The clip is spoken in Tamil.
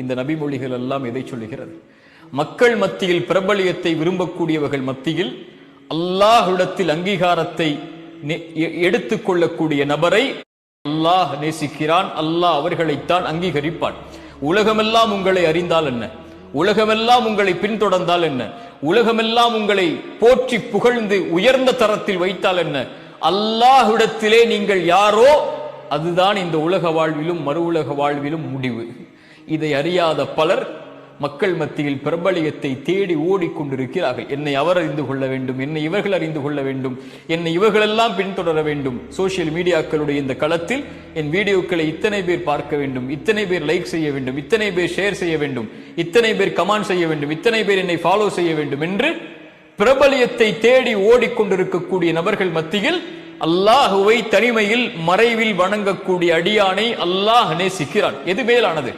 இந்த நபிமொழிகள் எல்லாம் எதை சொல்லுகிறது? மக்கள் மத்தியில் பிரபலியத்தை விரும்பக்கூடியவர்கள் மத்தியில் அல்லாஹ்விடத்தில் அங்கீகாரத்தை எடுத்துக்கொள்ளக்கூடிய நபரை அல்லாஹ் நேசிக்கிறான். அல்லாஹ் அவர்களைத்தான் அங்கீகரிப்பான். உலகமெல்லாம் உங்களை அறிந்தால் என்ன, உலகமெல்லாம் உங்களை பின்தொடர்ந்தால் என்ன, உலகமெல்லாம் உங்களை போற்றி புகழ்ந்து உயர்ந்த தரத்தில் வைத்தால் என்ன, அல்லாஹ்விடத்திலே நீங்கள் யாரோ அதுதான் இந்த உலக வாழ்விலும் மறு உலக வாழ்விலும் முடிவு. இதை அறியாத பலர் மக்கள் மத்தியில் பிரபலியத்தை தேடி ஓடிக்கொண்டிருக்கிறார்கள். என்னை அவர் அறிந்து கொள்ள வேண்டும், என்னை இவர்கள் அறிந்து கொள்ள வேண்டும், என்னை இவர்களெல்லாம் பின்தொடர வேண்டும். சோசியல் மீடியாக்களுடைய இந்த களத்தில் என் வீடியோக்களை இத்தனை பேர் பார்க்க வேண்டும், இத்தனை பேர் லைக் செய்ய வேண்டும், இத்தனை பேர் ஷேர் செய்ய வேண்டும், இத்தனை பேர் கமெண்ட் செய்ய வேண்டும், இத்தனை பேர் என்னை ஃபாலோ செய்ய வேண்டும் என்று பிரபலியத்தை தேடி ஓடிக்கொண்டிருக்கக்கூடிய நபர்கள் மத்தியில் அல்லாஹுவை தனிமையில் மறைவில் வணங்கக்கூடிய அடியானை அல்லாஹ் நேசிக்கிறான். எது மேலானது?